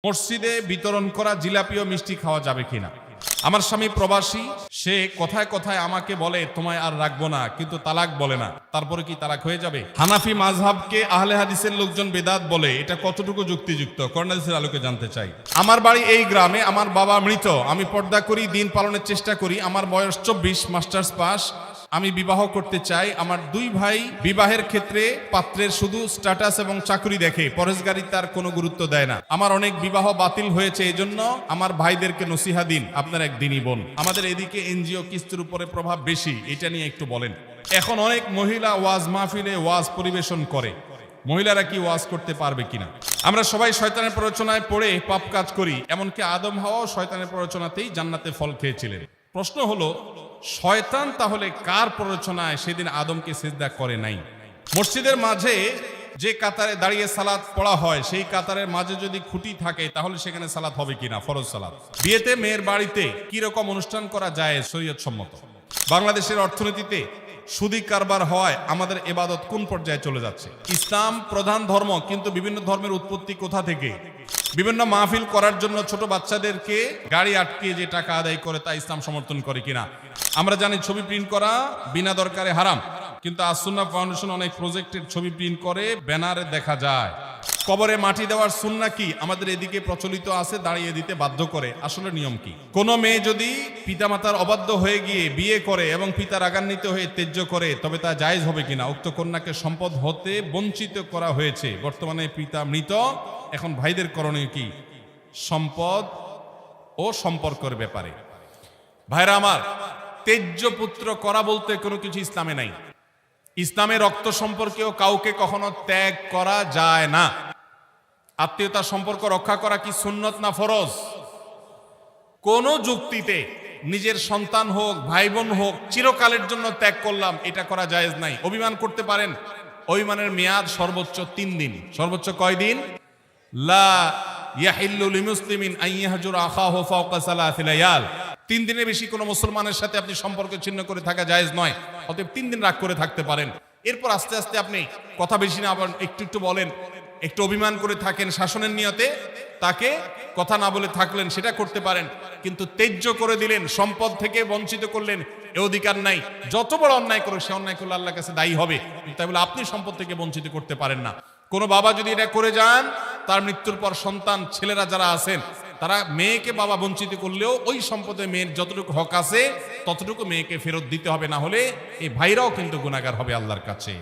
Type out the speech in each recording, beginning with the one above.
মসজিদে বিতরণ করা জিলাপি ও মিষ্টি খাওয়া যাবে কিনা। আমার স্বামী প্রবাসী, সে কথায় কথায় আমাকে বলে তোমায় আর রাখবো না, কিন্তু তালাক বলে না। তারপরে কি তালাক হয়ে যাবে? হানাফি মাযহাবকে আহলে হাদিসের লোকজন বেদাত বলে, এটা কতটুকু যুক্তিযুক্ত? কর্ণাদিসের আলোকে জানতে চাই। আমার বাড়ি এই গ্রামে, আমার বাবা মৃত, আমি পর্দা করি, দিন পালনের চেষ্টা করি, আমার বয়স 24, মাস্টার্স পাস, আমি বিবাহ করতে চাই। আমার দুই ভাই বিবাহের ক্ষেত্রে পাত্রের শুধু স্ট্যাটাস এবং চাকরি দেখে, পরেশগারিতার কোনো গুরুত্ব দেয় না। আমার অনেক বিবাহ বাতিল হয়েছে, এজন্য আমার ভাইদেরকে নসিহা দিন। আপনার একদিনই বোন। আমাদের এদিকে এনজিও কিস্তির উপরে প্রভাব বেশি, এটা নিয়ে একটু বলেন। এখন অনেক মহিলা ওয়াজ মাহফিলে ওয়াজ পরিবেশন করে, মহিলারা কি ওয়াজ করতে পারবে কিনা? আমরা সবাই শয়তানের প্ররোচনায় পড়ে পাপ কাজ করি, এমনকি আদম হাওয়াও শয়তানের প্ররোচনাতেই জান্নাতে ফল খেয়েছিলেন। প্রশ্ন হলো, শয়তান তাহলে কার প্ররোচনায় সেদিন আদমকে সিজদা করে নাই? মসজিদের মাঝে যে কাতারে দাঁড়িয়ে সালাত পড়া হয়, সেই কাতারের মাঝে যদি খুঁটি থাকে, তাহলে সেখানে সালাত হবে কিনা, ফরজ সালাত? বিয়েতে মেয়ের বাড়িতে কি রকম অনুষ্ঠান করা যায় শরীয়ত সম্মত? বাংলাদেশের অর্থনীতিতে সুদি কারবার হওয়ায় আমাদের ইবাদত কোন পর্যায়ে চলে যাচ্ছে? ইসলাম প্রধান ধর্ম, কিন্তু বিভিন্ন ধর্মের উৎপত্তি কোথা থেকে? বিভিন্ন মাহফিল করার জন্য ছোট বাচ্চাদেরকে গাড়ি আটকে যে টাকা আদায় করে, তা ইসলাম সমর্থন করে কিনা? আমরা জানি ছবি প্রিন্ট করা বিনা দরকারে হারাম, কিন্তু আস-সুন্নাহ ফাউন্ডেশন অনেক প্রজেক্টের ছবি প্রিন্ট করে ব্যানারে দেখা যায়। কবরে মাটি দেওয়ার সুন্নাহ কি আমাদের এদিকে প্রচলিত আছে, দাঁড়িয়ে দিতে বাধ্য করে। আসলে নিয়ম কি? কোন মেয়ে যদি পিতামাতার অবাধ্য হয়ে গিয়ে বিয়ে করে এবং পিতা রাগান্বিত হয়ে ত্যায্য করে, তবে তা জায়েজ হবে কিনা? উক্ত কন্যাকে সম্পদ হতে বঞ্চিত করা হয়েছে, বর্তমানে পিতা মৃত, এখন ভাইদের করণীয় কি সম্পদ ও সম্পর্কের ব্যাপারে? ভাইরা আমার, ত্যায্য পুত্র করা বলতে কোনো কিছু ইসলামে নাই। ইসলামে রক্ত সম্পর্কেও কাউকে কখনো ত্যাগ করা যায় না। আত্মীয়তার সম্পর্ক রক্ষা করা কি সুন্নত না ফরজ? কোন যুক্তিতে নিজের সন্তান হোক, ভাই বোন হোক, চিরকালের জন্য ত্যাগ করলাম, এটা করা জায়েজ নাই। অভিমান করতে পারেন, অভিমানের মেয়াদ সর্বোচ্চ 3 দিন। সর্বোচ্চ কয় দিন? লা ইয়াহিল্লু লিমুসলিমিন আন ইয়াহজুরা আখাহু ফাওকা সালাসি লায়াল। 3 দিনের বেশি কোনো মুসলমানের সাথে আপনি সম্পর্ক ছিন্ন করে থাকা জায়েজ নয়। অতএব 3 দিন রাগ করে থাকতে পারেন। এরপর আস্তে আস্তে আপনি কথা বেশি না, আবার একটু একটু বলেন, একটু অভিমান করে থাকেন শাসনের নিয়তে, তাকে কথা না বলে থাকলেন, সেটা করতে পারেন। কিন্তু ত্যায্য করে দিলেন, সম্পদ থেকে বঞ্চিত করলেন, এ অধিকার নাই। যত বড় অন্যায় করুক, সে অন্যায় করলে আল্লাহর কাছে দায়ী হবে, তাই বলে আপনি সম্পদ থেকে বঞ্চিত করতে পারেন না। কোন বাবা যদি এটা করে যান, তার মৃত্যুর পর সন্তান ছেলেরা যারা আছেন, তারা মেয়েকে বাবা বঞ্চিত করলেও ওই সম্পদে মেয়ের যতটুকু হক আছে ততটুকু মেয়েকে ফেরত দিতে হবে, না হলে এই ভাইরাও কিন্তু গুনাহগার হবে আল্লাহর কাছে।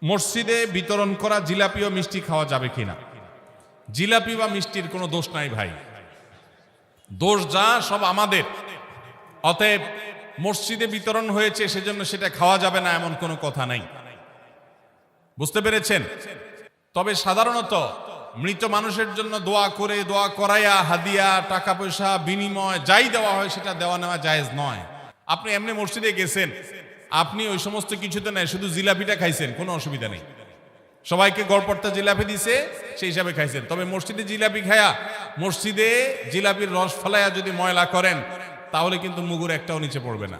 মসজিদে বিতরণ করা জিলাপি ও মিষ্টি খাওয়া যাবে কিনা? জিলাপি বা মিষ্টির কোনো দোষ নাই ভাই, দোষ যা সব আমাদের। অতএব মসজিদে বিতরণ হয়েছে সেজন্য সেটা খাওয়া যাবে না, এমন কোনো কথা নাই। বুঝতে পেরেছেন? তবে সাধারণত মৃত মানুষের জন্য দোয়া করে, দোয়া করাইয়া, হাদিয়া, টাকা পয়সা, বিনিময় যাই দেওয়া হয়, সেটা দেওয়া নেওয়া জায়েজ নয়। আপনি এমনি মসজিদে গেছেন, আপনি ওই সমস্ত কিছুতে নেই, শুধু জিলাপিটা খাইছেন, কোনো অসুবিধা নেই। সবাইকে গড়পড়তা জিলাপি দিছে, সেই হিসাবে খাইছেন। তবে মসজিদে জিলাপি খায়া, মসজিদে জিলাপির রস ফেলাইয়া যদি ময়লা করেন, তাহলে কিন্তু মুগুর একটাও নিচে পড়বে না।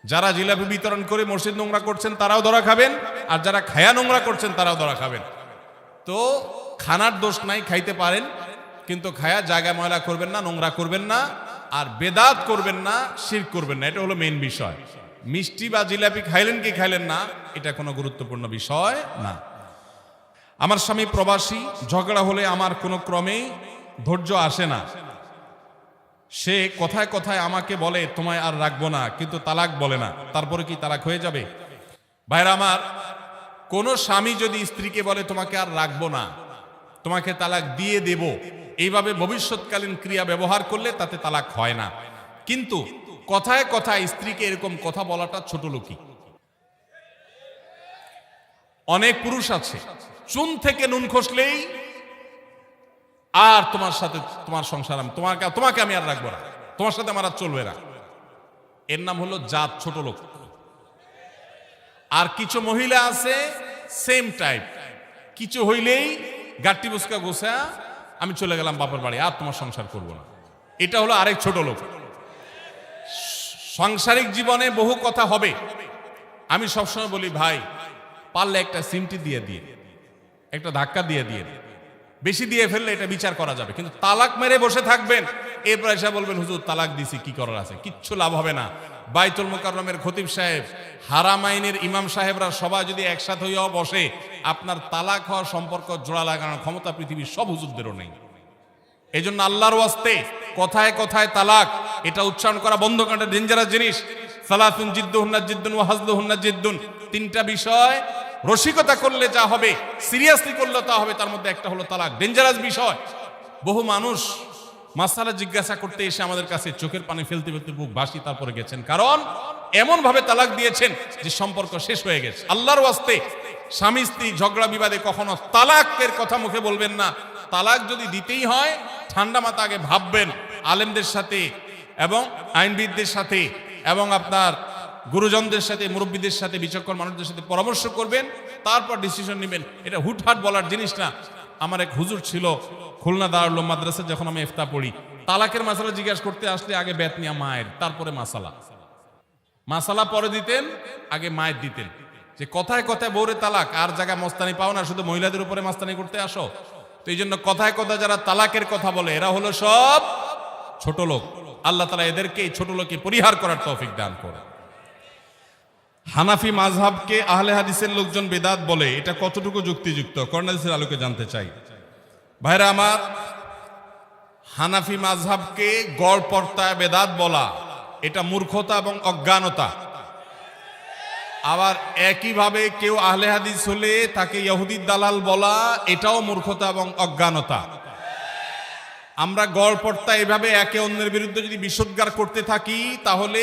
যারা জিলাপি বিতরণ করে মসজিদ নোংরা করছেন, তারাও ধরা খাবেন, আর যারা খায়া নোংরা করছেন, তারাও ধরা খাবেন। তো খানার দোষ নাই, খাইতে পারেন, কিন্তু খায়া জায়গায় ময়লা করবেন না, নোংরা করবেন না, আর বেদাত করবেন না, শিরক করবেন না। এটা হলো মেইন বিষয়। মিষ্টি বা জিলাপি খাইলেন কি খাইলেন না, এটা কোনো গুরুত্বপূর্ণ বিষয় না। আমার স্বামী প্রবাসী, ঝগড়া হলে আমার কোনো ক্রমেই ধৈর্য আসে না। সে কথায় কথায় আমাকে বলে তোমায় আর রাখবো না, কিন্তু তালাক বলে না। তারপরে কি তালাক হয়ে যাবে? ভাইরা আমার, কোন স্বামী যদি স্ত্রীকে বলে তোমাকে আর রাখবো না, তোমাকে তালাক দিয়ে দেব, এইভাবে ভবিষ্যৎকালীন ক্রিয়া ব্যবহার করলে তাতে তালাক হয় না। কিন্তু কথায় কথায় স্ত্রীকে এরকম কথা বলাটা ছোট লোকই। অনেক পুরুষ আছে, চুন থেকে নুন খসলেই আর তোমার সাথে তোমার সংসার, তোমাকে আমি আর রাখবো না, তোমার সাথে আমার আর চলবে না। এর নাম হলো জাত, ছোট লোক। আর কিছু মহিলা আছে সেম টাইপ, কিছু হইলেই গাট্টি বুসকা গোসা, আমি চলে গেলাম বাপের বাড়ি, আর তোমার সংসার করব না। এটা হলো আরেক ছোট লোক। সাংসারিক জীবনে বহু কথা হবে। আমি সবসময় বলি, ভাই পারলে একটা সিমটি দিয়ে দিয়ে, একটা ধাক্কা দিয়ে দিয়ে বেশি দিয়ে ফেললে এটা বিচার করা যাবে, কিন্তু তালাক মেরে বসে থাকবেন, এরপর এসে বলবেন হুজুর তালাক দিছি, কি করার আছে, কিচ্ছু লাভ হবে না। বাইতুল মুকাররমের খতিব সাহেব, হারামাইনের ইমাম সাহেবরা সবাই যদি একসাথে হইয়াও বসে, আপনার তালাক হওয়ার সম্পর্ক জোড়া লাগানোর ক্ষমতা পৃথিবীর সব হুজুরদেরও নেই। এই জন্য আল্লাহর ওয়াস্তে কথায় কথায় তালাক এটা উচ্চারণ করা বন্ধ করা ডেঞ্জারাস জিনিস। সালাতুন জিদ্দুহুন্না জিদ্দুন ওয়া হাজলুহুন্না জিদ্দুন, তিনটা বিষয় রসিকতা করলে যা হবে, সিরিয়াসলি করলে তা হবে, তার মধ্যে একটা হলো তালাক, ডেঞ্জারাস বিষয়। বহু মানুষ মাসালা জিজ্ঞাসা করতে এসে আমাদের কাছে চোখের পানি ফেলতে ফেলতে বুক ভাসি তারপরে গেছেন, কারণ এমন ভাবে তালাক দিয়েছেন যে সম্পর্ক শেষ হয়ে গেছে। আল্লাহর ওয়াস্তে স্বামী স্ত্রী ঝগড়া বিবাদে কখনো তালাকের কথা মুখে বলবেন না। তালাক যদি দিতেই হয় ঠান্ডা মাথা আগে ভাববেন, আলেমদের সাথে এবং আইনবিদদের সাথে এবং আপনার গুরুজনদের সাথে, মুরব্বীদের সাথে, বিচক্ষণ মানুষদের সাথে পরামর্শ করবেন, তারপর ডিসিশন নেবেন। এটা হুটহাট বলার জিনিস না। আমার এক হুজুর ছিল খুলনা দারুল উলুম মাদ্রাসা, যখন আমি ইফতা পড়ি, তালাকের মাসালা জিজ্ঞাসা করতে আসলে আগে বেতনিয়া মায়ের, তারপরে মাসালা পরে দিতেন, আগে মায়ের দিতেন। যে কথায় কথায় বউরে তালাক, আর জায়গায় মস্তানি পাও না, শুধু মহিলাদের উপরে মাস্তানি করতে আসো। তো এই জন্য কথায় কথা যারা তালাকের কথা বলে এরা হলো সব ছোট লোক। আল্লাহ তাআলা এদেরকে এই ছোট লোককে পরিহার করার তৌফিক দান করে। হানাফি মাযহাবকে আহলে হাদিসের লোকজন বেদাত বলে, এটা কতটুকু যুক্তিযুক্ত? কর্নালিসের আলোকে জানতে চাই। ভাইরা আমার, হানাফি মাযহাবকে গড় পর্তায় বেদাত বলা এটা মূর্খতা এবং অজ্ঞানতা। আবার একইভাবে কেউ আহলে হাদিস হলে তাকে ইহুদির দালাল বলা, এটাও মূর্খতা এবং অজ্ঞানতা। আমরা গড় পর্তায় এভাবে একে অন্যের বিরুদ্ধে যদি বিষোদ্গার করতে থাকি তাহলে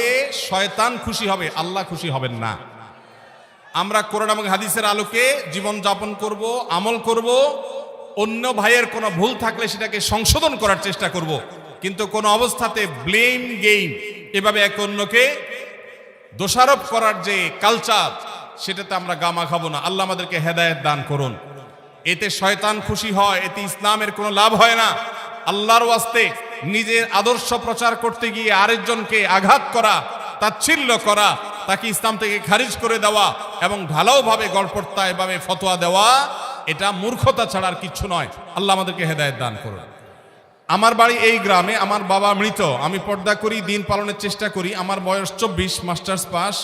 শয়তান খুশি হবে, আল্লাহ খুশি হবেন না। আমরা কোরআন এবং হাদিসের আলোকে জীবন যাপন করব, আমল করব, অন্য ভাইয়ের কোনো ভুল থাকলে সেটাকে সংশোধন করার চেষ্টা করব, কিন্তু কোনো অবস্থাতে ব্লেম গেম, এভাবে একে অন্যকে দোষারোপ করার যে কালচার, সেটাতে আমরা গামা খাবো না। আল্লাহ আমাদেরকে হেদায়েত দান করুন। এতে শয়তান খুশি হয়, এতে ইসলামের কোনো লাভ হয় না। আল্লাহর ওয়াস্তে নিজের আদর্শ প্রচার করতে গিয়ে আরেকজনকে আঘাত করা, তাচ্ছিল্য করা, তাকে ইসলাম থেকে খারিজ করে দেওয়া এবং ঢালাওভাবে গড়পড়তা এভাবে ফতোয়া দেওয়া, এটা মূর্খতা ছাড়া আর কিচ্ছু নয়। আল্লাহ আমাদেরকে হেদায়েত দান করুন। আমার বাড়ি এই গ্রামে, আমার বাবা মৃত, আমি পর্দা করি, দিন পালনের চেষ্টা করি, আমার বয়স 24, মাস্টার্স পাস,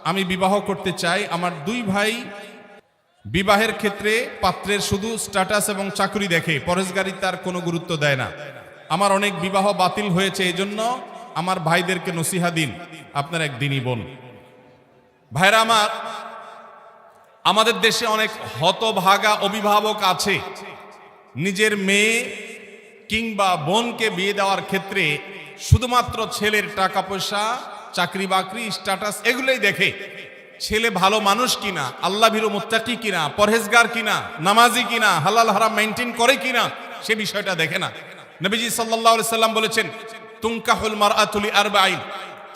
আমি বিবাহ করতে চাই। আমার দুই ভাই বিবাহের ক্ষেত্রে পাত্রের শুধু স্ট্যাটাস এবং চাকরি দেখে, পরহেজগারিতার কোনো গুরুত্ব দেয় না। আমার অনেক বিবাহ বাতিল হয়েছে, এই জন্য আমার ভাইদেরকে নসিহা দিন, আপনার এক দিনই বোন। ভাইরা আমার, আমাদের দেশে অনেক হতভাগা অভিভাবক আছে, নিজের মেয়ে কিংবা বোনকে বিয়ে দেওয়ার ক্ষেত্রে শুধুমাত্র ছেলের টাকা পয়সা, চাকরি বাকরি, স্ট্যাটাস এগুলোই দেখে। ছেলে ভালো মানুষ কিনা, আল্লাহ ভীরু মুত্তাকি কিনা, পরহেজগার কিনা, নামাজি কিনা, হালাল হারাম মেইনটেইন করে কিনা, সে বিষয়টা দেখে না। নবীজি সাল্লাল্লাহু আলাইহি সাল্লাম বলেছেন, তুনকাহুল মারআতু লিআরবাঈন,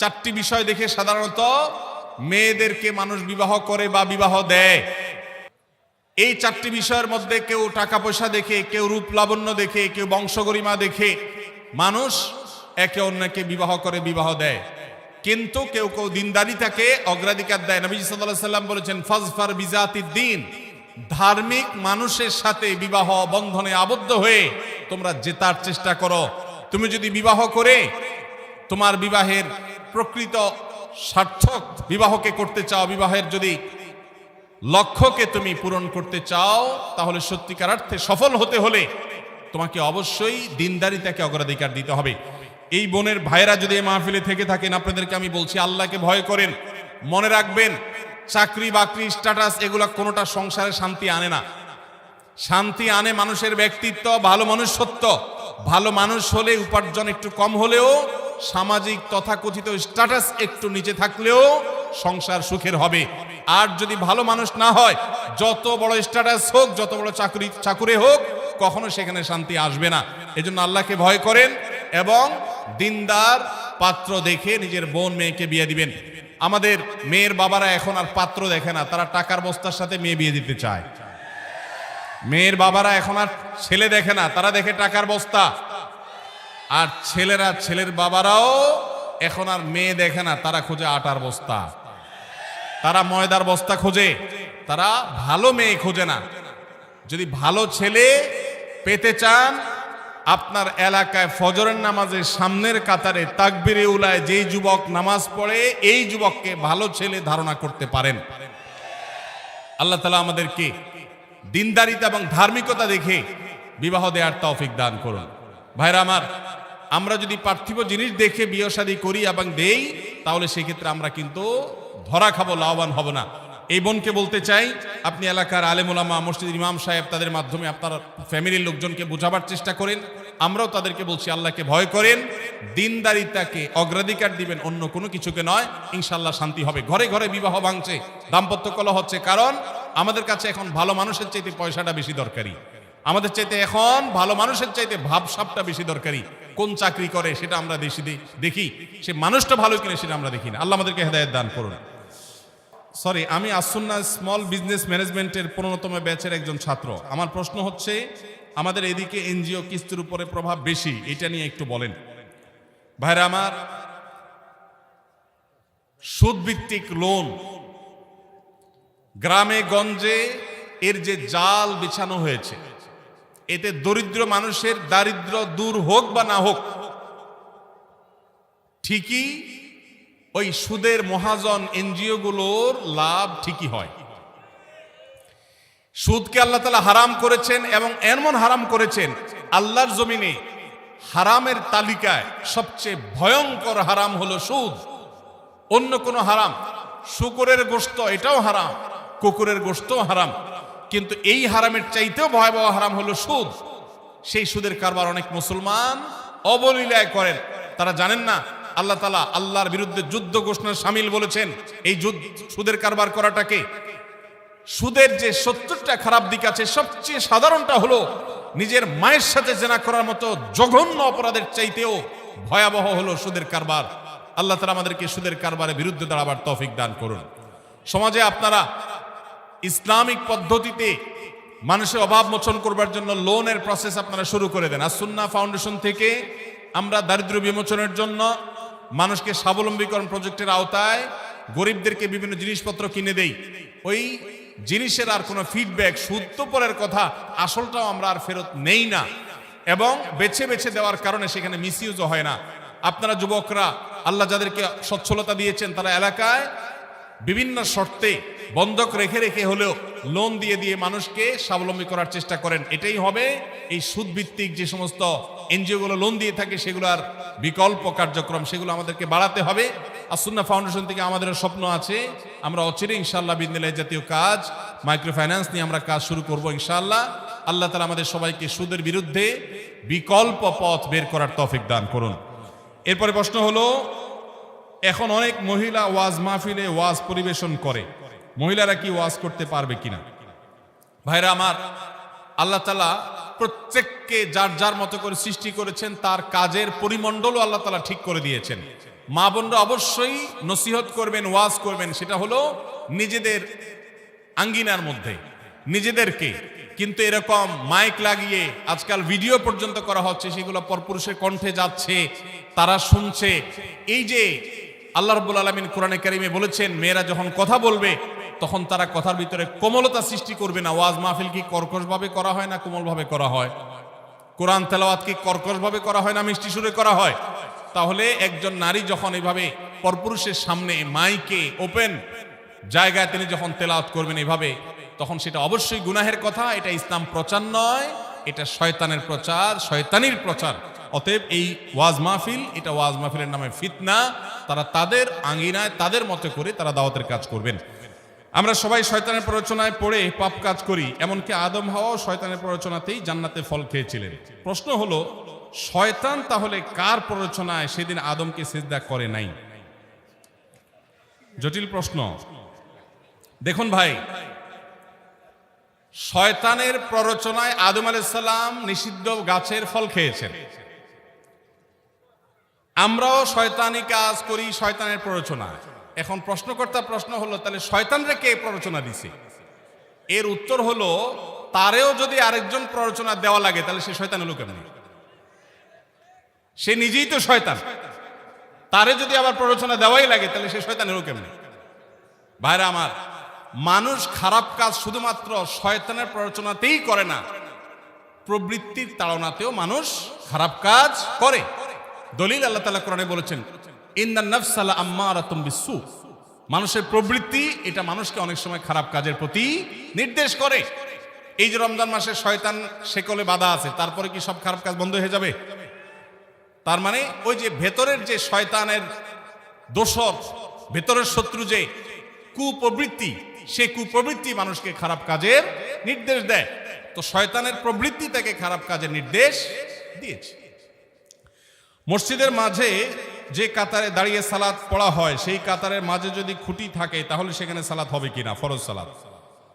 4টি বিষয় দেখে সাধারণত মেয়েদেরকে মানুষ বিবাহ করে বা বিবাহ দেয়। এই 4টি বিষয়ের মধ্যে কেউ টাকা পয়সা দেখে, কেউ রূপ লাবণ্য দেখে, কেউ বংশগরিমা দেখে মানুষ একে অন্যকে বিবাহ করে, বিবাহ দেয়। কিন্তু কেউ কেউ দিনদারিতাকে অগ্রাধিকার দেয়। নবী সাল্লাল্লাহু আলাইহি সাল্লাম বলেছেন, ফাজফার বিজাতিদ দ্বীন, ধার্মিক মানুষের সাথে বিবাহ বন্ধনে আবদ্ধ হয়ে তোমরা জেতার চেষ্টা করো। তুমি যদি বিবাহ করে তোমার বিবাহের প্রকৃত সার্থক বিবাহকে করতে চাও, বিবাহের যদি লক্ষ্যকে তুমি পূরণ করতে চাও, তাহলে সত্যিকার অর্থে সফল হতে হলে তোমাকে অবশ্যই দিনদারিতাকে অগ্রাধিকার দিতে হবে। এই বোনের ভাইরা যদি এই মাহফিলে থেকে থাকেন, আপনাদেরকে আমি বলছি, আল্লাহকে ভয় করেন। মনে রাখবেন, চাকরি বাকরি, স্ট্যাটাস এগুলা কোনোটা সংসারে শান্তি আনে না। শান্তি আনে মানুষের ব্যক্তিত্ব, ভালো মনুষ্যত্ব। ভালো মানুষ হলে উপার্জন একটু কম হলেও, সামাজিক তথাকথিত স্ট্যাটাস একটু নিচে থাকলেও সংসার সুখের হবে। আর যদি ভালো মানুষ না হয়, যত বড় স্ট্যাটাস হোক, যত বড় চাকুরে হোক, কখনো সেখানে শান্তি আসবে না। এজন্য আল্লাহকে ভয় করেন এবং দিনদার পাত্র দেখে নিজের বোন মেয়েকে বিয়ে দিবেন। আমাদের মেয়ের বাবারা এখন আর পাত্র দেখে না, তারা টাকার বস্তার সাথে মেয়ে বিয়ে দিতে চায়। মেয়ের বাবারা এখন আর ছেলে দেখে না, তারা দেখে টাকার বস্তা। আর ছেলেরা, ছেলের বাবারাও এখন আর মেয়ে দেখে না, তারা খোঁজে আটার বস্তা, তারা ময়দার বস্তা খোঁজে, তারা ভালো মেয়ে খোঁজে না। যদি ভালো ছেলে পেতে চান, আপনার এলাকায় ফজরের নামাজের সামনের কাতারে তাকবীরে উলায় যেই যুবক নামাজ পড়ে, এই যুবককে ভালো ছেলে ধারণা করতে পারেন। আল্লাহ তাআলা আমাদেরকে দিনদারিতা এবং ধার্মিকতা দেখে বিবাহ দেওয়ার তৌফিক দান করুন। ভাইরা আমার, আমরা যদি পার্থিব জিনিস দেখে বিয়ে শাদী করি এবং দেই, তাহলে সেক্ষেত্রে আমরা কিন্তু ধরা খাবো, লাভবান হব না। এই বোনকে বলতে চাই, আপনি এলাকার আলেম ওলামা, মসজিদের ইমাম সাহেব, তাদের মাধ্যমে আপনার ফ্যামিলির লোকজনকে বোঝাবার চেষ্টা করেন। আমরাও তাদেরকে বলছি, আল্লাহকে ভয় করেন, দিনদারিতাকে অগ্রাধিকার দিবেন, অন্য কোনো কিছুকে নয়। ইনশাআল্লাহ শান্তি হবে। ঘরে ঘরে বিবাহ ভাঙছে, দাম্পত্য কলহ হচ্ছে, কারণ আমাদের কাছে এখন ভালো মানুষের চাইতে পয়সাটা বেশি দরকারি। আমাদের চাইতে এখন ভালো মানুষের চাইতে ভাবসাবটা বেশি দরকারি। কোন চাকরি করে সেটা আমরা দেখি, সে মানুষটা ভালো কিনা সেটা আমরা দেখি না। আল্লাহ আমাদেরকে হেদায়েত দান করুন। সরি, আমি আসুন্নাহ স্মল বিজনেস ম্যানেজমেন্টের 15তম ব্যাচের একজন ছাত্র। আমার প্রশ্ন হচ্ছে, আমাদের এদিকে এনজিও কিস্তির উপরে প্রভাব বেশি, এটা নিয়ে একটু বলেন। ভাইরা আমার, সুদভিত্তিক লোন গ্রামে গঞ্জে এর যে জাল বিছানো হয়েছে, এতে দরিদ্র মানুষের দারিদ্র্য দূর হোক বা না হোক, ঠিকই ওই সুদের মহাজন এনজিও গুলোর লাভ ঠিকই হয়। সুদকে আল্লাহ তাআলা হারাম করেছেন, এবং এমন হারাম করেছেন, আল্লাহর জমিনে হারামের তালিকায় সবচেয়ে ভয়ঙ্কর হারাম হলো সুদ। অন্য কোনো হারাম, শুকরের গোশত এটাও হারাম, কুকুরের গোশতও হারাম, কিন্তু এই হারামের চাইতেও ভয়াবহ হারাম হলো সুদ। সেই সুদের কারবার অনেক মুসলমান অবলীলায় করেন। তারা জানেন না আল্লাহ তাআলা আল্লাহর বিরুদ্ধে যুদ্ধ ঘোষণার শামিল বলেছেন এই সুদের কারবার করাটাকে। সুদের যে 70টা খারাপ দিক আছে, সবচেয়ে সাধারণটা হলো নিজের মায়ের সাথে জেনা করার মতো জঘন্য অপরাধের চাইতেও ভয়াবহ হলো সুদের কারবার। আল্লাহ তাআলা আমাদেরকে সুদের কারবারের বিরুদ্ধে দাঁড়াবার তৌফিক দান করুন। সমাজে আপনারা ইসলামিক পদ্ধতিতে মানুষের অভাব মোচন করবার জন্য লোনের প্রসেস আপনারা শুরু করে দেন। আস-সুন্নাহ ফাউন্ডেশন থেকে আমরা দারিদ্র্য বিমোচনের জন্য মানুষকে স্বাবলম্বীকরণ প্রজেক্টের আওতায় গরিবদেরকে বিভিন্ন জিনিসপত্র কিনে দেই। ওই জিনিসের আর কোনো ফিডব্যাক, সুদ তো পরের কথা, আসলটাও আমরা আর ফেরত নেই না, এবং বেছে বেছে দেওয়ার কারণে সেখানে মিসইউজও হয় না। আপনারা যুবকরা, আল্লাহ যাদেরকে সচ্ছলতা দিয়েছেন, তারা এলাকায় বিভিন্ন শর্তে বন্ধক রেখে রেখে হলেও লোন দিয়ে দিয়ে মানুষকে স্বাবলম্বী করার চেষ্টা করেন। এটাই হবে এই সুদভিত্তিক যে সমস্ত এনজিওগুলো লোন দিয়ে থাকে, সেগুলোর বিকল্প কার্যক্রম, সেগুলো আমাদেরকে বাড়াতে হবে। আস-সুন্নাহ ফাউন্ডেশন থেকে আমাদের স্বপ্ন আছে, আমরা অচিরে ইনশাআল্লাহ বিদিনিল্লাহ জাতীয় কাজ, মাইক্রো ফাইন্যান্স নিয়ে আমরা কাজ শুরু করব ইনশাআল্লাহ। আল্লাহ তাআলা আমাদের সবাইকে সুদের বিরুদ্ধে বিকল্প পথ বের করার তৌফিক দান করুন। এরপরে প্রশ্ন হলো, এখন অনেক মহিলা ওয়াজ মাহফিলে ওয়াজ পরিবেশন করে, মহিলারা কি ওয়াজ করতে পারবে কিনা? ভাইরা আমার, আল্লাহ তাআলা প্রত্যেককে যার যার মতো করে সৃষ্টি করেছেন, তার কাজের পরিমণ্ডলও আল্লাহ তাআলা ঠিক করে দিয়েছেন। মা বোনরা অবশ্যই নসিহত করবেন, ওয়াজ করবেন, সেটা হলো নিজেদের আঙ্গিনার মধ্যে নিজেদেরকে। কিন্তু এরকম মাইক লাগিয়ে আজকাল ভিডিও পর্যন্ত করা হচ্ছে, সেগুলো পরপুরুষের কণ্ঠে যাচ্ছে, তারা শুনছে। এই যে আল্লাহ রাব্বুল আলামিন কোরআনে কারিমে বলেছেন, মেয়েরা যখন কথা বলবে তখন তারা কথার ভিতরে কোমলতা সৃষ্টি করবে না। ওয়াজ মাহফিল কি কর্কশভাবে করা হয় না কোমলভাবে করা হয়? কোরআন তেলাওয়াত কি কর্কশভাবে করা হয় না মিষ্টি সুরে করা হয়? তাহলে একজন নারী যখন এইভাবে পরপুরুষের সামনে মাইকে ওপেন জায়গায় তিনি যখন তেলাওয়াত করবেন এভাবে, তখন সেটা অবশ্যই গুনাহের কথা। এটা ইসলাম প্রচার নয়, এটা শয়তানের প্রচার, শয়তানির প্রচার। অতএব এই ওয়াজ মাহফিল, এটা ওয়াজ মাহফিলের নামে ফিতনা। তারা তাদের আঙ্গিনায় তাদের মতো করে তারা দাওয়াতের কাজ করবেন। আমরা সবাই শয়তানের প্ররোচনায় পড়ে পাপ কাজ করি, এমনকি আদম হাওয়াও শয়তানের প্ররোচনাতেই জান্নাতে ফল খেয়েছিলেন। প্রশ্ন হলো, শয়তান তাহলে কার প্ররোচনায় সেদিন আদমকে সিজদা করে নাই? জটিল প্রশ্ন। দেখুন ভাই, শয়তানের প্ররোচনায় আদম আলাইহিস সালাম নিষিদ্ধ গাছের ফল খেয়েছেন। আমরাও শয়তানি কাজ করি শয়তানের প্ররোচনায়। এখন প্রশ্নকর্তার প্রশ্ন হলো, তাহলে শয়তানরে কে প্ররোচনা দিছে? এর উত্তর হলো, তারেও যদি আরেকজন প্ররোচনা দেওয়া লাগে তাহলে সে শয়তান হলো কেমন? সে নিজেই তো শয়তান, তারে যদি আবার প্ররোচনা দেওয়াই লাগে তাহলে সে শয়তান হলো কেমন? ভাইরা আমার, মানুষ খারাপ কাজ শুধুমাত্র শয়তানের প্ররোচনাতেই করে না, প্রবৃত্তির তাড়নাতেও মানুষ খারাপ কাজ করে। দলিল আল্লাহ তাআলা কোরআনে বলেছেন, ইন্নান নাফসা লাআম্মারাতুম বিসসু, মানুষের প্রবৃত্তি এটা মানুষকে অনেক সময় খারাপ কাজের প্রতি নির্দেশ করে। এই যে রমজান মাসে শয়তান শেকলে বাঁধা আছে, তারপরে কি সব খারাপ কাজ বন্ধ হয়ে যাবে? তার মানে ওই যে ভেতরের যে শয়তানের দোসর, ভেতরের শত্রু যে কুপ্রবৃত্তি, সে কুপ্রবৃত্তি মানুষকে খারাপ কাজের নির্দেশ দেয়। তো শয়তানের প্রবৃত্তি তাকে খারাপ কাজের নির্দেশ দিয়েছে। মসজিদের মাঝে যে কাতারে দাঁড়িয়ে সালাত পড়া হয়, সেই কাতারের মাঝে যদি খুঁটি থাকে তাহলে সেখানে সালাত হবে কিনা? ফরজ সালাত।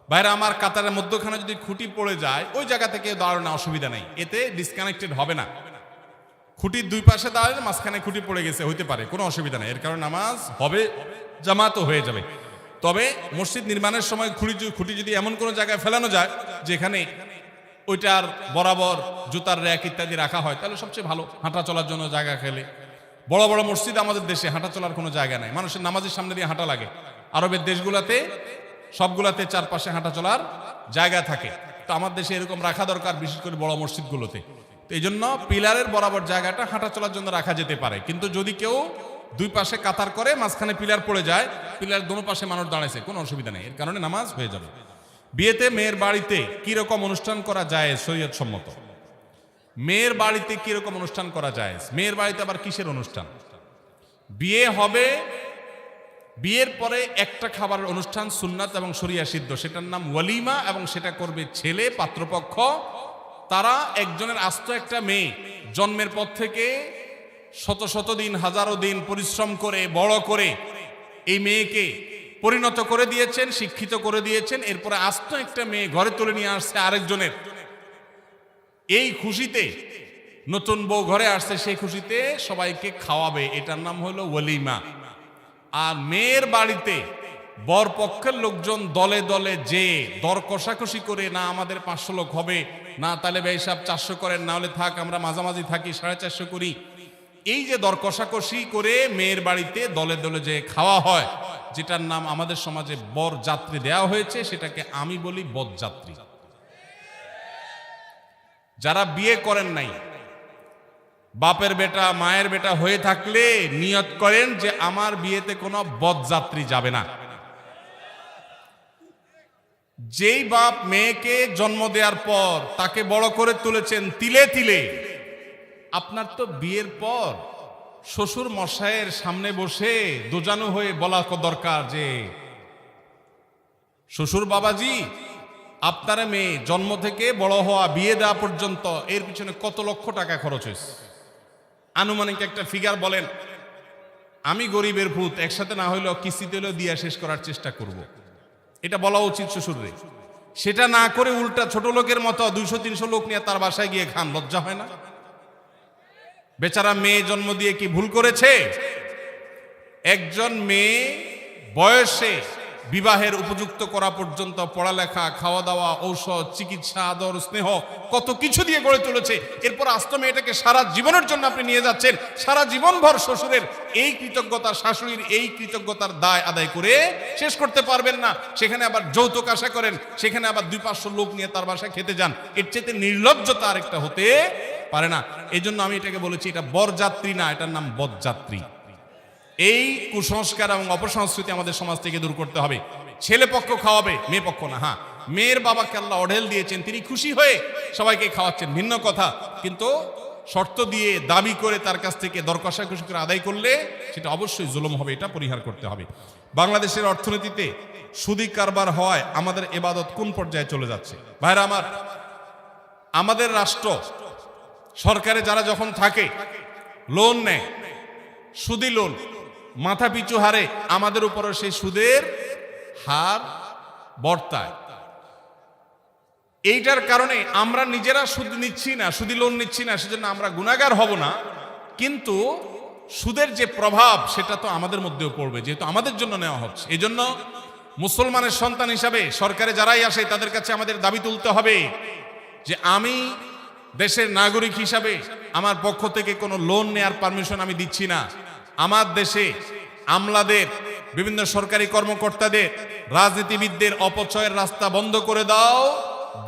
বাইরে আমার কাতারের মধ্যখানে যদি খুঁটি পড়ে যায়, ওই জায়গা থেকে দাঁড়ানো অসুবিধা নেই, এতে ডিসকানেক্টেড হবে না। খুঁটির দুই পাশে দাঁড়ালে মাঝখানে খুঁটি পড়ে গেছে, হইতে পারে, কোনো অসুবিধা নেই, এর কারণে নামাজ হবে, জামাতও হয়ে যাবে। তবে মসজিদ নির্মাণের সময় খুঁটি যদি এমন কোনো জায়গায় ফেলানো যায় যেখানে ওইটার বরাবর জুতার র্যাক ইত্যাদি রাখা হয়, তাহলে সবচেয়ে ভালো, হাঁটা চলার জন্য জায়গা খেলে। বড় বড় মসজিদ আমাদের দেশে হাঁটা চলার কোনো জায়গা নাই, মানুষের নামাজের সামনে দিয়ে হাঁটা লাগে। আরবের দেশগুলোতে সবগুলাতে চারপাশে হাঁটা চলার জায়গা থাকে, তো আমার দেশে এরকম রাখা দরকার, বিশেষ করে বড় মসজিদগুলোতে। তো এই জন্য পিলারের বরাবর জায়গাটা হাঁটা চলার জন্য রাখা যেতে পারে। কিন্তু যদি কেউ দুই পাশে কাতার করে মাঝখানে পিলার পড়ে যায়, পিলার দোনো পাশে মানুষ দাঁড়াইছে, কোনো অসুবিধা নেই, এর কারণে নামাজ হয়ে যাবে। বিয়েতে মেয়ের বাড়িতে কিরকম অনুষ্ঠান করা যায় শরীয়ত সম্মত? মেয়ের বাড়িতে কিরকম অনুষ্ঠান করা যায়? মেয়ের বাড়িতে আবার কিসের অনুষ্ঠান? বিয়ে হবে, বিয়ের পরে একটা খাবারের অনুষ্ঠান সুন্নাত এবং শরিয়া সিদ্ধ, সেটার নাম ওয়ালিমা, এবং সেটা করবে ছেলে পাত্রপক্ষ। তারা একজনের আস্ত একটা মেয়ে জন্মের পর থেকে শত শত দিন, হাজারো দিন পরিশ্রম করে বড় করে এই মেয়েকে পরিণত করে দিয়েছেন, শিক্ষিত করে দিয়েছেন। এরপরে আস্ত একটা মেয়ে ঘরে তুলে নিয়ে আসছে আরেকজনের, এই খুশিতে নতুন বউ ঘরে আসছে, সেই খুশিতে সবাইকে খাওয়াবে, এটার নাম হলো ওয়ালিমা। আর মেয়ের বাড়িতে বর পক্ষের লোকজন দলে দলে যে দর কষাকষি করে, না আমাদের 500 লোক হবে, না তাহলে ভাই সাহেব 400 করেন, না হলে থাক আমরা মাঝামাঝি থাকি 450 করি, এই যে দর কষাকষি করে মেয়ের বাড়িতে দলে দলে যে খাওয়া হয়, যেটার নাম আমাদের সমাজে বর যাত্রী দেওয়া হয়েছে, সেটাকে আমি বলি বরযাত্রী। যারা বিয়ে করেন নাই, বাপের বেটা মায়ের বেটা হয়ে থাকলে নিয়ত করেন যে আমার বিয়েতে কোনো বরযাত্রী যাবে না। যেই বাপ মেয়েকে জন্ম দেওয়ার পর তাকে বড় করে তুলেছেন তিলে তিলে, আপনার তো বিয়ের পর শ্বশুর মশাইয়ের সামনে বসে দোজানো হয়ে বলা দরকার যে শ্বশুর বাবাজি, আপনার মেয়ে জন্ম থেকে বড় হওয়া, বিয়ে দেওয়া পর্যন্ত এর পিছনে কত লক্ষ টাকা খরচ হয়েছে, আনুমানিক একটা ফিগার বলেন। আমি গরিবের ভূত, একসাথে না হইলেও কিস্তিতে হলেও দিয়া শেষ করার চেষ্টা করব, এটা বলা উচিত শ্বশুরে। সেটা না করে উল্টা ছোট লোকের মতো 200-300 লোক নিয়ে তার বাসায় গিয়ে খান, লজ্জা হয় না? বেচারা মেয়ে জন্ম দিয়ে কি ভুল করেছে? একজন মেয়ে বয়সে বিবাহের উপযুক্ত করা পর্যন্ত পড়ালেখা, খাওয়া দাওয়া, ঔষধ, চিকিৎসা, আদর, স্নেহ কত কিছু দিয়ে গড়ে তুলেছে। এরপর আস্ত মেয়েটাকে সারা জীবনের জন্য আপনি নিয়ে যাচ্ছেন, সারা জীবনভর শ্বশুরের এই কৃতজ্ঞতা, শাশুড়ির এই কৃতজ্ঞতার দায় আদায় করে শেষ করতে পারবেন না। সেখানে আবার যৌতুক আশা করেন, সেখানে আবার 200-500 লোক নিয়ে তার বাসায় খেতে যান। এর চেয়ে নির্লজ্জতা আরেকটা হতে পারে না। এই জন্য আমি এটাকে বলেছি, এটা বরযাত্রী না, এটার নাম বরযাত্রী। এই কুসংস্কার এবং অপসংস্কৃতি আমাদের সমাজ থেকে দূর করতে হবে। ছেলে পক্ষ খাওয়াবে, মেয়ে পক্ষ না। হ্যাঁ, মেয়ের বাবাকে আল্লাহ অঢেল দিয়েছেন, তিনি খুশি হয়ে সবাইকে খাওয়াচ্ছেন, ভিন্ন কথা। কিন্তু শর্ত দিয়ে দাবি করে তার কাছ থেকে দর কষাকষি করে আদায় করলে সেটা অবশ্যই জুলুম হবে, এটা পরিহার করতে হবে। বাংলাদেশের অর্থনীতিতে সুদি কারবার হওয়ায় আমাদের ইবাদত কোন পর্যায়ে চলে যাচ্ছে? ভাইরা আমার, আমাদের রাষ্ট্র সরকারে যারা যখন থাকে লোন নেয়, সুদি লোন, মাথা পিছু হারে আমাদের উপরে সেই সুদের হার বর্তায়। এইটার কারণে আমরা নিজেরা সুদ নিচ্ছি না, সুদি লোন নিচ্ছি না, সেজন্য আমরা গুনাহগার হব না, কিন্তু সুদের যে প্রভাব সেটা তো আমাদের মধ্যেও পড়বে, যেহেতু আমাদের জন্য নেওয়া হচ্ছে। এই জন্য মুসলমানের সন্তান হিসাবে সরকারে যারাই আসে তাদের কাছে আমাদের দাবি তুলতে হবে যে আমি দেশের নাগরিক হিসাবে আমার পক্ষ থেকে কোনো লোন নেয়ার পারমিশন আমি দিচ্ছি না। আমার দেশে আমলাদের, বিভিন্ন সরকারি কর্মকর্তাদের, রাজনীতিবিদদের অপচয়ের রাস্তা বন্ধ করে দাও,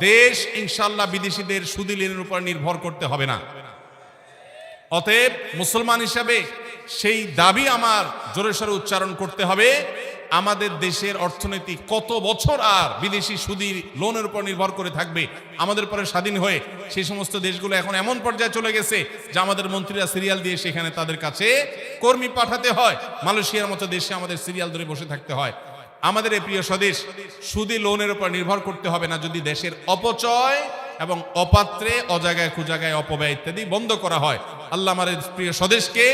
দেশ ইনশাআল্লাহ বিদেশিদের সুদী ঋণের উপর নির্ভর করতে হবে না। অতএব মুসলমান হিসাবে সেই দাবি আমার জোরে সোরে উচ্চারণ করতে হবে, আমাদের দেশের অর্থনীতি কত বছর আর বিদেশি সুদী লোনের উপর নির্ভর করে থাকবে? আমাদের পরে স্বাধীন হয়ে সেই সমস্ত দেশগুলো এখন এমন পর্যায়ে চলে গেছে যে আমাদের মন্ত্রীরা সিরিয়াল দিয়ে সেখানে তাদের কাছে কর্মী পাঠাতে হয়। মালয়েশিয়ার মতো দেশে আমাদের সিরিয়াল ধরে বসে থাকতে হয়। আমাদের এই প্রিয় স্বদেশ সুদী লোনের উপর নির্ভর করতে হবে না যদি দেশের অপচয় এবং অপাত্রে অজাগায় কুজাগায় অপব্যয় ইত্যাদি বন্ধ করা হয়। আল্লাহ আমাদের প্রিয় স্বদেশকে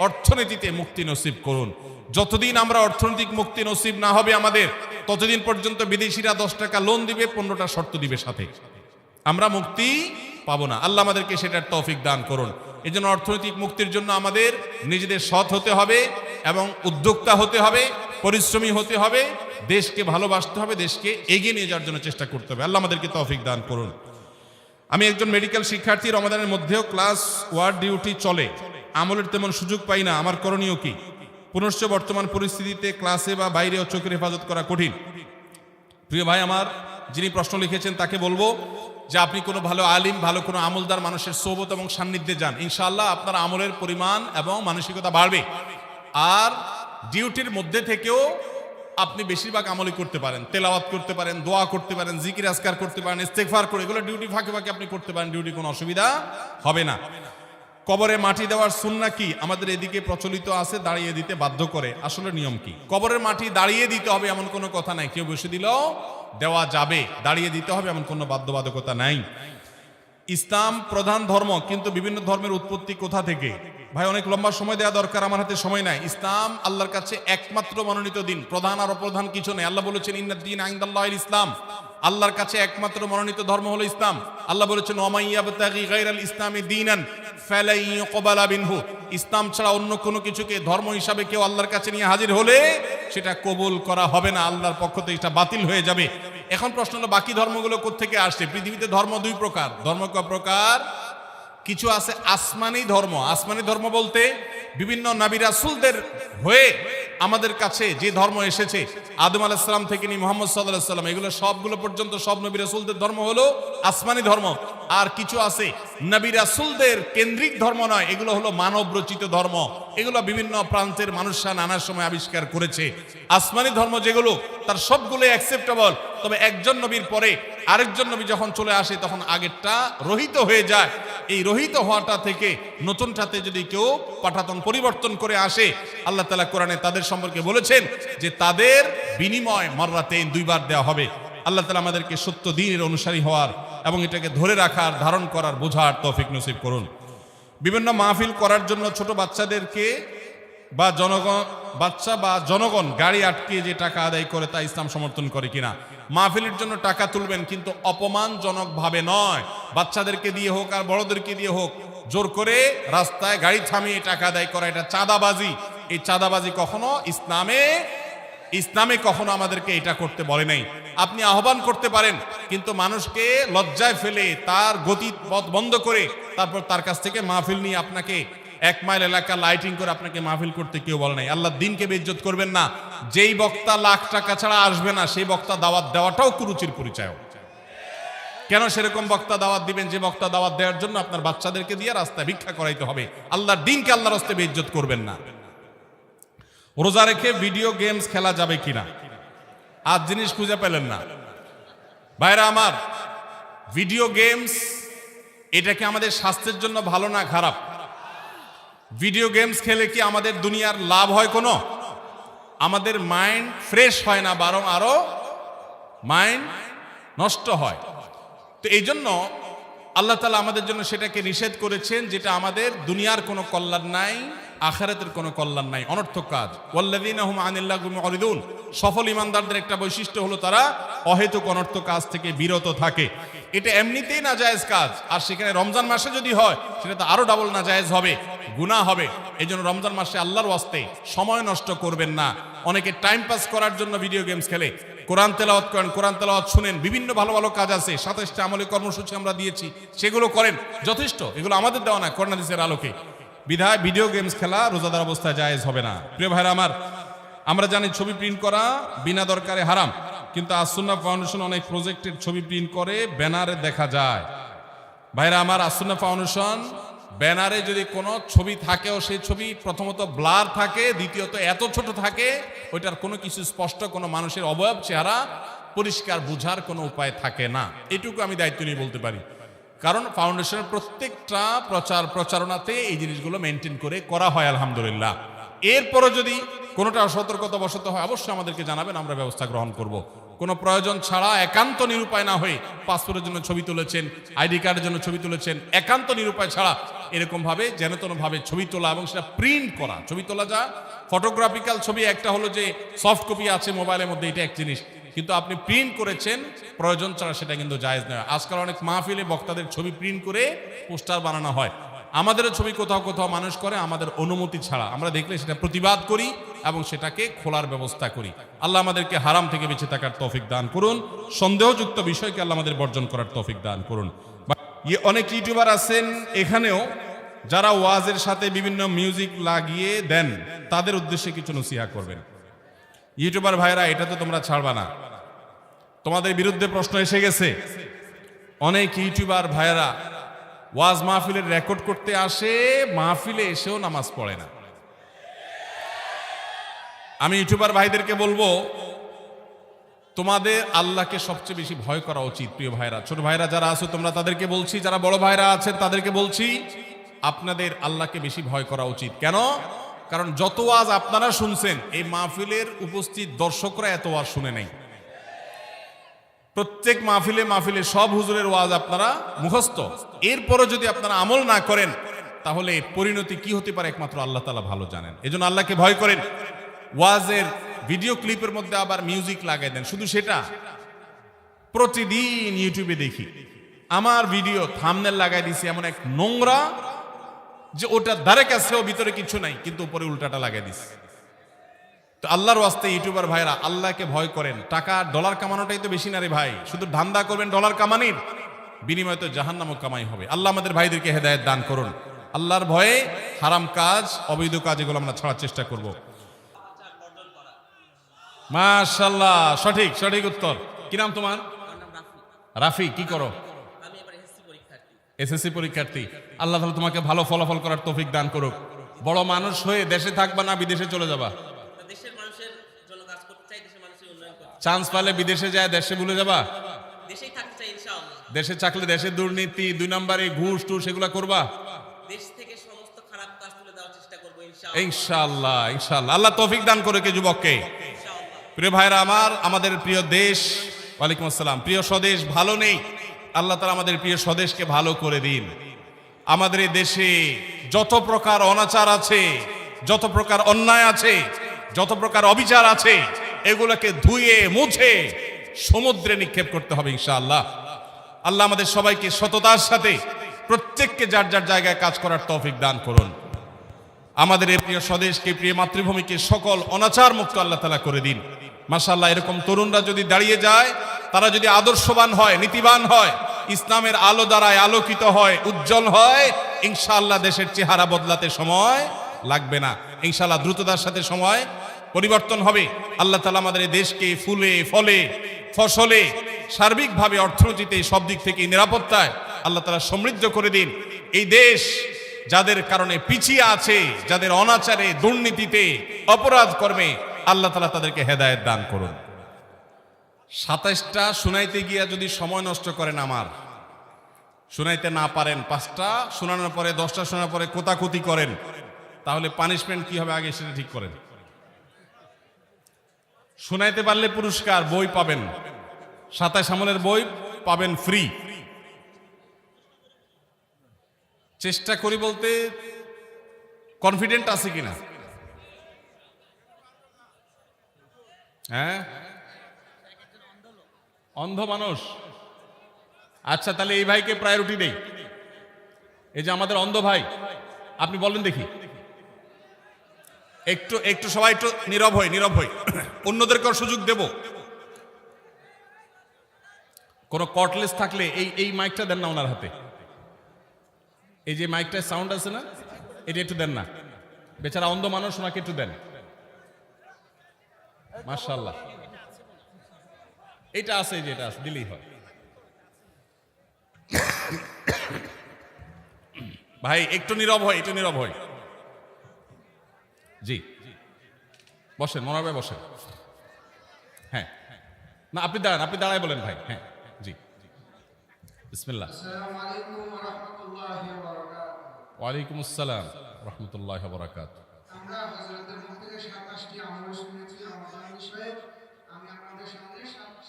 অর্থনীতিতে মুক্তি নসিব করুন। যতদিন আমরা অর্থনৈতিক মুক্তি নসিব না হবে আমাদের, ততদিন পর্যন্ত বিদেশিরা 10 টাকা লোন দিবে, 15টা শর্ত দিবে সাথে, আমরা মুক্তি পাবো না। আল্লাহ আমাদেরকে সেটার তৌফিক দান করুন। এই জন্য অর্থনৈতিক মুক্তির জন্য আমাদের নিজেদের সৎ হতে হবে এবং উদ্যোক্তা হতে হবে, পরিশ্রমী হতে হবে, দেশকে ভালোবাসতে হবে, দেশকে এগিয়ে নিয়ে যাওয়ার জন্য চেষ্টা করতে হবে। আল্লাহ আমাদেরকে তৌফিক দান করুন। আমি একজন মেডিকেল শিক্ষার্থী, রমাদানের মধ্যেও ক্লাস ওয়ার্ড ডিউটি চলে, আমলের তেমন সুযোগ পাই না, আমার করণীয় কি? পুনশ্চ বর্তমান পরিস্থিতিতে ক্লাসে বা বাইরেও চোখের হেফাজত করা কঠিন। প্রিয় ভাই আমার, যিনি প্রশ্ন লিখেছেন তাকে বলবো যে আপনি কোনো ভালো আলিম, ভালো কোনো আমলদার মানুষের সোহবত এবং সান্নিধ্যে যান, ইনশাআল্লাহ আপনার আমলের পরিমাণ এবং মানসিকতা বাড়বে। আর ডিউটির মধ্যে থেকেও আপনি বেশিরভাগ আমলই করতে পারেন, তেলাওয়াত করতে পারেন, দোয়া করতে পারেন, জিকির আজকার করতে পারেন, ইস্তেগফার করে, এগুলো ডিউটি ফাঁকে ফাঁকে আপনি করতে পারেন, ডিউটি কোনো অসুবিধা হবে না। কবরে মাটি দেওয়ার সুন্নাহ কি? আমাদের এদিকে প্রচলিত আছে দাঁড়িয়ে দিতে বাধ্য করে। আসলে নিয়ম কি? কবরের মাটি দাঁড়িয়ে দিতে হবে এমন কোনো কথা নাই, কেউ বসে দিলেও দেওয়া যাবে, দাঁড়িয়ে দিতে হবে এমন কোনো বাধ্যবাধকতা নাই। ইসলাম প্রধান ধর্ম, কিন্তু বিভিন্ন ধর্মের উৎপত্তি কোথা থেকে? ভাই অনেক লম্বা সময় দেওয়া দরকার, আমার হাতে সময় নাই। ইসলাম আল্লাহর কাছে একমাত্র মনোনীত দিন, প্রধান আর অপ্রধান কিছু নেই। আল্লাহ বলেছেন ইন্নাদ-দীন ইনদাল্লাহিল ইসলাম, আল্লাহর কাছে একমাত্র মনোনীত ধর্ম হলো ইসলাম। আল্লাহ বলেছেন ওয়া মান ইয়াবতাগি গায়রাল ইসলামি দীনান ফালাই ইউকবালা মিনহু, ইসলাম ছাড়া অন্য কোনো কিছুকে ধর্ম হিসাবে কেউ আল্লাহর কাছে নিয়ে হাজির হলে সেটা কবুল করা হবে না, আল্লাহর পক্ষ থেকে এটা বাতিল হয়ে যাবে। এখন প্রশ্ন হলো বাকি ধর্মগুলো কোত্থেকে আসছে? পৃথিবীতে ধর্ম দুই প্রকার। ধর্ম কয় প্রকার? কিছু আছে আসমানি ধর্ম। আসমানি ধর্ম বলতে বিভিন্ন নবী রাসূলদের হয়ে আমাদের কাছে যে ধর্ম এসেছে, আদম আলাইহিস সালাম থেকে নিয়ে মুহাম্মদ সাল্লাল্লাহু আলাইহি সাল্লাম, এগুলো সবগুলো পর্যন্ত সব নবী রাসূলদের ধর্ম হলো আসমানি ধর্ম। আর কিছু আছে নবী রাসূলদের কেন্দ্রিক ধর্ম নয়, এগুলো হলো মানব রচিত ধর্ম, এগুলো বিভিন্ন প্রান্তের মানুষরা নানা সময় আবিষ্কার করেছে। আসমানি ধর্ম যেগুলো, তার সবগুলো অ্যাকসেপ্টেবল, তবে একজন নবীর পরে আরেকজন নবী যখন চলে আসে তখন আগেরটা রহিত হয়ে যায়। এই রহিত হওয়াটা থেকে নতুনটাতে যদি কেউ পাঠাতন পরিবর্তন করে আসে, আল্লাহ তাআলা কোরআনে তাদের সম্পর্কে বলেছেন যে তাদের বিনিময় মাররাতাইন, দুইবার দেওয়া হবে। আল্লাহ তাআলা আমাদেরকে সত্য দ্বীনের অনুসারী হওয়ার এবং এটাকে ধরে রাখার, ধারণ করার, বোঝার তৌফিক নসিব করুন। বিভিন্ন মাহফিল করার জন্য ছোট বাচ্চাদেরকে বা জনগণ গাড়ি আটকে যে টাকা আদায় করে তা ইসলাম সমর্থন করে কিনা? মাহফিলের জন্য টাকা তুলবেন, কিন্তু অপমানজনক ভাবে নয়। বাচ্চাদেরকে দিয়ে হোক আর বড়দেরকে দিয়ে হোক, জোর করে রাস্তায় গাড়ি থামিয়ে টাকা আদায় করা, এটা চাঁদাবাজি। এই চাঁদাবাজি কখনো ইসলামে কখনো আমাদেরকে এটা করতে বলে নাই। আপনি আহ্বান করতে পারেন, কিন্তু মানুষকে লজ্জায় ফেলে তার গতি পথ বন্ধ করে তারপর তার কাছ থেকে মাহফিল নিয়ে আপনাকে 1 মাইল এলাকা লাইটিং করে আপনাকে মাহফিল করতে কেউ বলে নাই। আল্লাহর দ্বীনকে বেইজ্জত করবেন না। যেই বক্তা লাখ টাকা ছাড়া আসবে না, সেই বক্তা দাওয়াত দেওয়াটাও কুরুচির পরিচয়। কেন সেরকম বক্তা দাওয়াত দিবেন যে বক্তা দাওয়াত দেওয়ার জন্য আপনার বাচ্চাদেরকে দিয়ে রাস্তায় ভিক্ষা করাইতে হবে? আল্লাহর দ্বীনকে আল্লাহর রাস্তায় বেইজ্জত করবেন না। রোজা রেখে ভিডিও গেমস খেলা যাবে কিনা? আজ জিনিস খুঁজে পেলেন না ভাইরা আমার। ভিডিও গেমস এটা কি আমাদের স্বাস্থ্যের জন্য ভালো না খারাপ? ভিডিও গেমস খেলে কি আমাদের দুনিয়ার লাভ হয় কোনো? আমাদের মাইন্ড ফ্রেশ হয় না, বরং আরো মাইন্ড নষ্ট হয়। তো এই জন্য আল্লাহ তাআলা আমাদের জন্য সেটাকে নিষেধ করেছেন, যেটা আমাদের দুনিয়ার কোনো কল্যাণ নাই, আখিরাতের কোনো কল্যাণ নাই, অনর্থক কাজ। ওয়াল্লাযীনা হুম আনিল লাগবি মুরিদুন, সফল ইমানদারদের একটা বৈশিষ্ট্য হলো তারা অহেতুক অনর্থক কাজ থেকে বিরত থাকে। এটা এমনিতেই নাজায়েজ কাজ, আর সেখানে রমজান মাসে যদি হয় সেটা তো আরো ডাবল নাজায়েজ হবে, গুনাহ হবে। এই জন্য রমজান মাসে আল্লাহর ওয়াস্তে সময় নষ্ট করবেন না। অনেকে টাইম পাস করার জন্য ভিডিও গেমস খেলে, কোরআন তেলাওয়াত করেন, কোরআন তেলাওয়াত শুনেন, বিভিন্ন ভালো ভালো কাজ আছে, 27টা আমলি কর্মসূচি আমরা দিয়েছি, সেগুলো করেন, যথেষ্ট। এগুলো আমাদের দেওয়া না, কোরআন হাদিসের আলোকে। বিধায় ভিডিও গেমস খেলা রোজাদার অবস্থায় জায়েজ হবে না। প্রিয় ভাইরা আমার, আমরা জানি ছবি প্রিন্ট করা বিনা দরকারে হারাম, কিন্তু আসুন্নাহ ফাউন্ডেশন অনেক প্রজেক্টের ছবি প্রিন্ট করে ব্যানারে দেখা যায়। ভাইরা আমার, আসুন্নাহ ফাউন্ডেশন ব্যানারে যদি কোনো ছবি থাকেও সেই ছবি প্রথমত ব্লার থাকে, দ্বিতীয়ত এত ছোট থাকে ওইটার কোনো কিছু স্পষ্ট কোনো মানুষের অবয়ব চেহারা পরিষ্কার বুঝার কোনো উপায় থাকে না। এটুকু আমি দায়িত্ব নিয়ে বলতে পারি, কারণ ফাউন্ডেশনের প্রত্যেকটা প্রচারণাতে এই জিনিসগুলো মেনটেন করে করা হয় আলহামদুলিল্লাহ। এরপরও যদি কোনোটা অসতর্কতা বশত হয় অবশ্যই আমাদেরকে জানাবেন, আমরা ব্যবস্থা গ্রহণ করব। কোনো প্রয়োজন ছাড়া একান্ত নিরুপায় না হয়ে পাসপোর্টের জন্য ছবি তুলেছেন, আইডি কার্ডের জন্য ছবি তুলেছেন, একান্ত নিরুপায় ছাড়া এরকম ভাবে যেন তেনভাবে ছবি তোলা এবং সেটা প্রিন্ট করা। ছবি তোলা যা ফটোগ্রাফিক্যাল ছবি একটা হলো যে সফট কপি আছে মোবাইলের মধ্যে, এটা এক জিনিস, কিন্তু আপনি প্রিন্ট করেছেন প্রয়োজন ছাড়া সেটা কিন্তু জায়েজ নয়। আজকাল অনেক মাহফিলে বক্তাদের ছবি প্রিন্ট করে পোস্টার বানানো হয়। আমাদেরও ছবি কোথাও কোথাও মানুষ করে আমাদের অনুমতি ছাড়া, আমরা দেখলে সেটা প্রতিবাদ করি এবং সেটাকে খোলার ব্যবস্থা করি। আল্লাহ আমাদেরকে হারাম থেকে বেঁচে থাকার তৌফিক দান করুন, সন্দেহযুক্ত বিষয়কে আল্লাহ আমাদের বর্জন করার তৌফিক দান করুন। অনেক ইউটিউবার আছেন এখানেও যারা ওয়াজের সাথে বিভিন্ন মিউজিক লাগিয়ে দেন, তাদের উদ্দেশ্যে কিছু নসিহা করবেন। ইউটিউবার ভাইরা, এটা তো তোমরা ছাড়বা না, তোমাদের বিরুদ্ধে প্রশ্ন এসে গেছে। অনেক ইউটিউবার ভাইরা ওয়াজ মাহফিলের রেকর্ড করতে আসে, মাহফিলে এসেও নামাজ পড়ে না। আমি ইউটিউবার ভাইদেরকে বলবো, তোমাদের আল্লাহকে সবচেয়ে বেশি ভয় করা উচিত। প্রিয় ভাইরা, ছোট ভাইরা যারা আছো তোমরা তাদেরকে বলছি, যারা বড় ভাইরা আছেন তাদেরকে বলছি, আপনাদের আল্লাহকে বেশি ভয় করা উচিত। কেন? কারণ যত ওয়াজ আপনারা শুনছেন, এই মাহফিলের উপস্থিত দর্শকরা এত ওয়াজ শুনে নাই। প্রত্যেক মাহফিলে মাহফিলে সব হুজুরের ওয়াজ আপনারা মুখস্থ, এরপরও যদি আপনারা আমল না করেন তাহলে পরিণতি কি হতে পারে একমাত্র আল্লাহ তাআলা ভালো জানেন। এজন্য আল্লাহকে ভয় করেন। ওয়াজের ভিডিও ক্লিপের মধ্যে আবার মিউজিক লাগাই দেন, শুধু সেটা প্রতিদিন ইউটিউবে দেখি। আমার ভিডিও থাম্বনেল লাগাই দিছি এমন এক নোংরা যে ওটা ধারে কাছেও ভিতরে কিছু নাই, কিন্তু উপরে উল্টাটা লাগাই দিছি। তো আল্লাহর ওয়াস্তে ইউটিউবার ভাইরা আল্লাহকে ভয় করেন। টাকা ডলার কামানোটাই তো বেশি না রে ভাই, শুধু ধান্দা করবেন ডলার কামানির, বিনিময়ে তো জাহান্নামও কামাই হবে। আল্লাহ আমাদের ভাইদেরকে হেদায়েত দান করুন। আল্লাহর ভয়ে হারাম কাজ, অবৈধ কাজ এগুলো আমরা ছাড়ার চেষ্টা করব। মাশাআল্লাহ, সঠিক সঠিক উত্তর। কি নাম তোমার? রাফি। কি করো? এসএসসি পরীক্ষার্থী। আল্লাহ তাআলা তোমাকে ভালো ফলাফল করার তৌফিক দান করুক। বড় মানুষ হয়ে দেশে থাকবা না বিদেশে চলে যাবা? চান্স পালে বিদেশে যায় দেশে ভুলে যাবা? দেশে থাকলে দেশের দুর্নীতি, 2 নম্বরে ঘুষ টুস এগুলা করবা? ইনশাআল্লাহ ইনশাআল্লাহ। আল্লাহ তৌফিক দান করে কে যুবককে। প্রিয় ভাইরা আমার, আমাদের প্রিয় দেশ, ওয়ালাইকুম আসসালাম, প্রিয় স্বদেশ ভালো নেই। আল্লাহ তাআলা আমাদের প্রিয় স্বদেশকে ভালো করে দিন। আমাদের এই দেশে যত প্রকার অনাচার আছে, যত প্রকার অন্যায় আছে, যত প্রকার অবিচার আছে, এগুলোকে ধুয়ে মুছে সমুদ্রে নিক্ষেপ করতে হবে ইনশাআল্লাহ। আল্লাহ আমাদের সবাইকে সততার সাথে প্রত্যেককে যার যার জায়গায় কাজ করার তৌফিক দান করুন। আমাদের এই প্রিয় স্বদেশকে, প্রিয় মাতৃভূমিকে সকল অনাচার মুক্ত আল্লাহ তাআলা করে দিন। মাশাআল্লাহ, এরকম তরুণরা যদি দাঁড়িয়ে যায়, তারা যদি আদর্শবান হয়, নীতিবান হয়, ইসলামের আলো দ্বারায় আলোকিত হয়, উজ্জ্বল হয়, ইনশাআল্লাহ দেশের চেহারা বদলাতে সময় লাগবে না। ইনশাআল্লাহ দ্রুততার সাথে সময় পরিবর্তন হবে। আল্লাহ তাআলা আমাদের এই দেশকে ফুলে ফলে ফসলে সার্বিকভাবে অর্থনীতিতে সব দিক থেকে নিরাপত্তায় আল্লাহ তাআলা সমৃদ্ধ করে দিন। এই দেশ যাদের কারণে পিছিয়ে আছে, যাদের অনাচারে, দুর্নীতিতে, অপরাধ কর্মে, আল্লাহ তাআলা তাদেরকে হেদায়েত দান করুন। 27টা শুনাইতে গিয়া যদি সময় নষ্ট করেন, আমার শুনাইতে না পারেন, 5টা শোনানোর পরে 10টা শোনার পরে কোতাকুতি করেন, তাহলে পানিশমেন্ট কি হবে আগে সেটা ঠিক করেন। শুনাইতে পারলে পুরস্কার, বই পাবেন, 27 আমলের বই পাবেন ফ্রি। চেষ্টা করি বলতে কনফিডেন্ট আছে কিনা? হ্যাঁ, অন্ধ মানুষ। আচ্ছা, তাহলে এই ভাইকে প্রায়োরিটি দেই। এই যে আমাদের অন্ধ ভাই, আপনি বলেন দেখি, একটু একটু সবাই একটু নীরব হই, অন্যদেরকে সুযোগ দেব। কোন কর্টলেস থাকলে এই মাইকটা দেন না ওনার হাতে। এই যে মাইকটা সাউন্ড আছে না, এটা একটু দেন না, বেচারা অন্ধ মানুষ, ওনাকে একটু দেন। মাশাআল্লাহ। এটা আছে, যেটা আছে দিলেই হয়। ভাই একটু নীরব হয়, একটু নীরব হয়। জি বসেন, মনোহর ভাই বসেন। হ্যাঁ না, আপনি দাঁড়ান, আপনি দাঁড়ায় বলেন ভাই। হ্যাঁ জি, বিসমিল্লাহ। আসসালামু আলাইকুম ওয়া রাহমাতুল্লাহি ওয়া বারাকাতুহু। ওয়ালাইকুম আসসালাম রহমতুল্লাহ বরাকাত। আমরা হযরতের মুখ থেকে 27টি আমল শুনেছি রমজান বিষয়ে। আমি আপনাদের সামনে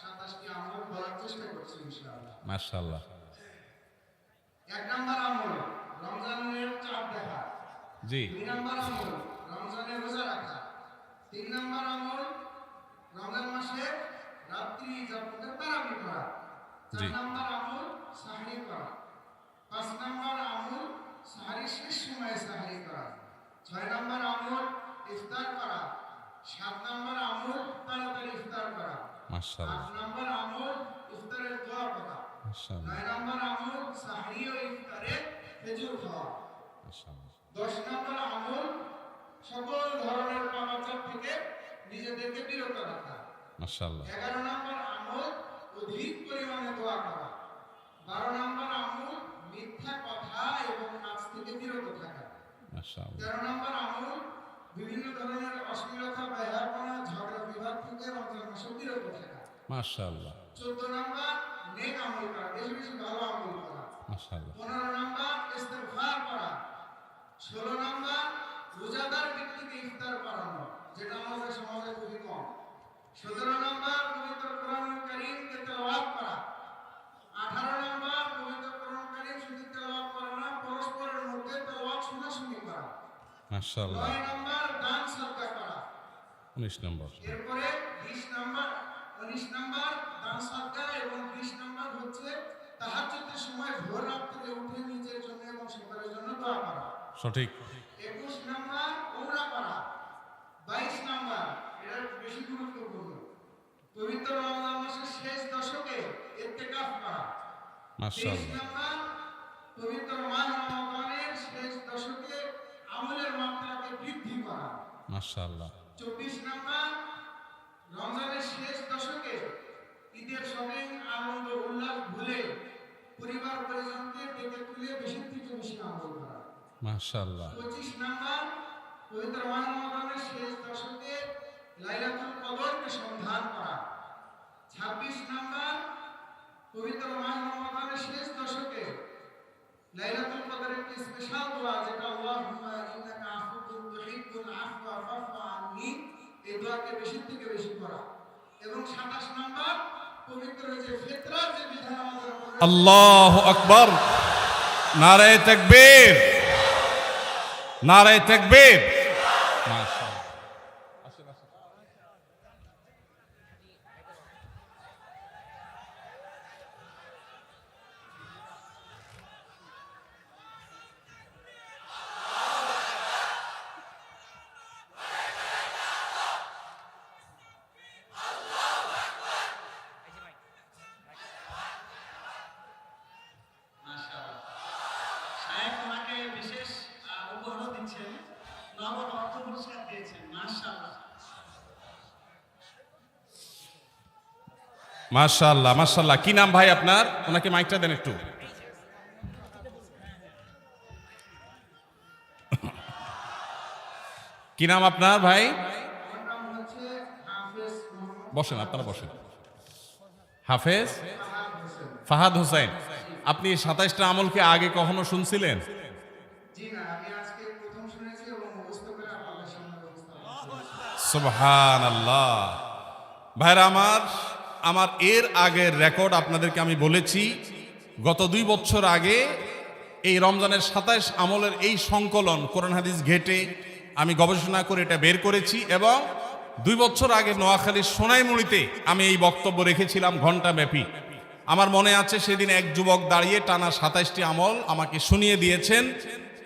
27টি আমল বলার চেষ্টা করছি ইনশাআল্লাহ। মাশাআল্লাহ। 1 নাম্বার আমল রমজানের চাঁদ দেখা। জি 2 নাম্বার আমল রমজানে রোজা রাখা। 3 নাম্বার আমল রমজান মাসে রাত্রি জাগরণের তারাবি করা। জি 4 নাম্বার আমল সাহরি করা। 5 নাম্বার আমল সাহরি শেষ সময়ে সাহরি করা। 6 নাম্বার আমল ইফতার করা। 7 নাম্বার আমল তাড়াতাড়ি ইফতার করা। মাশাআল্লাহ 8 নাম্বার আমল ইফতারের দোয়া করা। মাশাআল্লাহ 9 নাম্বার আমল সাহরি ও ইফতারে খেজুর খাওয়া। মাশাআল্লাহ 10 নাম্বার আমল সকল ধরনের পাপাচার থেকে নিজেদেরকে বিরত রাখা। মাশাআল্লাহ 11 নাম্বার আমল অধিক পরিমাণে দোয়া করা। 12 নাম্বার আমল মিথ্যা কথা এবং কাজ থেকে বিরত থাকা। মাশাআল্লাহ 13 নাম্বার আমল বিভিন্ন ধরনের অশ্লীলতা, বেহায়াপনা, ঝগড়া বিবাদ থেকে রমজান মাসে বিরত থাকা। মাশাআল্লাহ 14 নাম্বার নেক আমল করা, বেশি বেশি ভালো আমল করা। মাশাআল্লাহ 15 নাম্বার ইস্তেগফার করা। 16 নাম্বার রোজাদার ব্যক্তিকে ইফতার করানো, যেটা আমাদের সমাজে খুবই কম। 17 নাম্বার পবিত্র কোরআনুল কারীমকে তেলাওয়াত করা। 18 নাম্বার পবিত্র কোরআনুল কারীম শুধু তেলাওয়াত করা না, পরস্পরের মধ্যে তেলাওয়াত শোনাশুনি করা। মাশাআল্লাহ 9 নাম্বার দান সদকা করা। 19 নম্বর। এরপরে 20 নাম্বার 19 নাম্বার দান সদকা এবং 20 নাম্বার হচ্ছে তাহাজ্জুদের সময় ভোর রাত্রে উঠে নিজের জন্য এবং সবার জন্য দোয়া করা। সঠিক। 21 নাম্বার ওমরা করা। 22 নাম্বার এটা বেশি গুরুত্বপূর্ণ, পবিত্র রমজান মাসের শেষ দশকে ইতিকাফ করা। 23 মাশাআল্লাহ নাম্বার পবিত্র মাহ রমজানের শেষ দশকে আমলের মাত্রাকে বৃদ্ধি করা। মাশাআল্লাহ 24 নাম্বার রমজানের শেষ দশকে ঈদের শপিং আনন্দ উল্লাস ভুলে পরিবার পরিজনকে ডেকে তুলে বেশি থেকে বেশি আমল করা। মাশাআল্লাহ 25 নাম্বার পবিত্র মাহ রমজানের শেষ দশকে লাইলাতুল কদরকে সন্ধান করা। 26 নাম্বার পবিত্র মাহ রমজানের শেষ দশকে লাইলাতুল কদরের একটি স্পেশাল দোয়া, যেটা আল্লাহুম্মা ইন্নাকা আফুউন তুহিব্বুল আফওয়া ফাফু আননি, এই দোয়াকে বেশি থেকে বেশি করা। এবং 27 নাম্বার পবিত্র যে ফিতরার যে বিধান আমাদের উপর, আল্লাহু আকবার, নারায়ে তাকবীর, নারায়ে তাকবীর। মাশাআল্লাহ মাশাআল্লাহ সাহেব তোমাকে বিশেষ উপহার দিচ্ছেন, নগদ অর্থ পুরস্কার দিয়েছেন। মাশাআল্লাহ মাশাআল্লাহ মাশাআল্লাহ। কি নাম ভাই আপনার? ওনাকে মাইকটা দেন একটু। কি নাম আপনার ভাই? আমার নাম হচ্ছে হাফেজ মোহাম্মদ বসেন, আপনারা বসেন। হাফেজ ফাহাদ হোসেন। ফাহাদ হোসেন। আপনি 27টা আমলকে আগে কখনো শুনছিলেন? জি না, আমি আজকে প্রথম শুনেছি এবং মুখস্থ করে আপনাদের সামনে উপস্থাপন করছি। সুবহানাল্লাহ। ভাইরা আমার এর আগের রেকর্ড আপনাদেরকে আমি বলেছি, গত 2 বছর আগে এই রমজানের 27 আমলের এই সংকলন কোরআন হাদিস ঘেটে আমি গবেষণা করে এটা বের করেছি, এবং 2 বছর আগে নোয়াখালীর সোনাইমুড়িতে আমি এই বক্তব্য রেখেছিলাম ঘন্টা ব্যাপী। আমার মনে আছে সেদিন এক যুবক দাঁড়িয়ে টানা 27টি আমল আমাকে শুনিয়ে দিয়েছেন,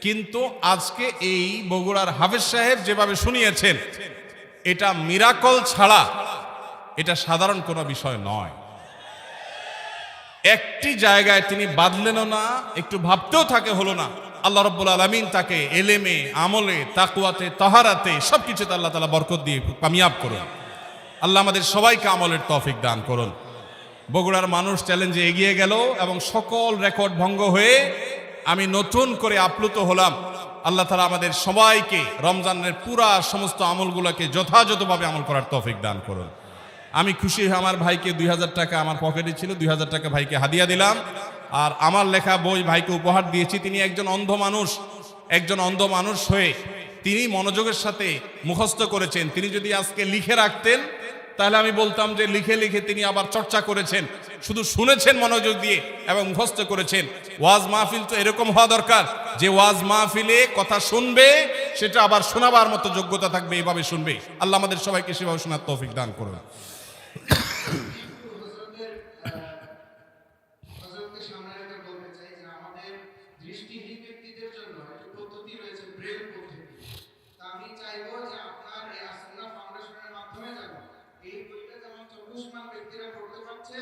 কিন্তু আজকে এই বগুড়ার হাফেজ সাহেব যেভাবে শুনিয়েছেন, এটা মিরাকল ছাড়া এটা সাধারণ কোনো বিষয় নয়। একটি জায়গায় তিনি বাদলেনও না, একটু ভাবতেও থাকে হলো না। আল্লাহ রাব্বুল আলামিন তাকে এলেমে, আমলে, তাকওয়াতে, তাহারাতে সবকিছুতে আল্লাহ তাআলা বরকত দিয়ে কামিয়াব করুন। আল্লাহ আমাদের সবাইকে আমলের তৌফিক দান করুন। বগুড়ার মানুষ চ্যালেঞ্জে এগিয়ে গেল এবং সকল রেকর্ড ভঙ্গ হয়ে আমি নতুন করে আপ্লুত হলাম। আল্লাহ তাআলা আমাদের সবাইকে রমজানের পুরা সমস্ত আমলগুলোকে যথাযথভাবে আমল করার তৌফিক দান করুন। আমি খুশি হয়ে আমার ভাইকে 2000 টাকা আমার পকেটে ছিল, 2000 টাকা ভাইকে হাদিয়া দিলাম। আর আমার লেখা বই ভাইকে উপহার দিয়েছি। তিনি একজন অন্ধ মানুষ হয়ে তিনি মনোযোগের সাথে মুখস্থ করেছেন। তিনি যদি আজকে লিখে রাখতেন তাহলে আমি বলতাম যে লিখে লিখে তিনি আবার চর্চা করেছেন। শুধু শুনেছেন মনোযোগ দিয়ে এবং মুখস্থ করেছেন। ওয়াজ মাহফিল তো এরকম হওয়া দরকার যে ওয়াজ মাহফিলে কথা শুনবে সেটা আবার শোনাবার মতো যোগ্যতা থাকবে, এভাবে শুনবে। আল্লাহ আমাদের সবাইকে সেভাবে শোনার তৌফিক দান করুন। হযরতকে সামনে রেখে বলতে চাই যে আমাদের দৃষ্টিহীন ব্যক্তিদের জন্য একটি পদ্ধতি রয়েছে, ব্রেল পদ্ধতি। তা আমি চাইবো যে আপনার এই আসন্না ফাউন্ডেশনের মাধ্যমে যেন এই বইটা যেমন চক্ষুষ্মান ব্যক্তিরা পড়তে পারছে,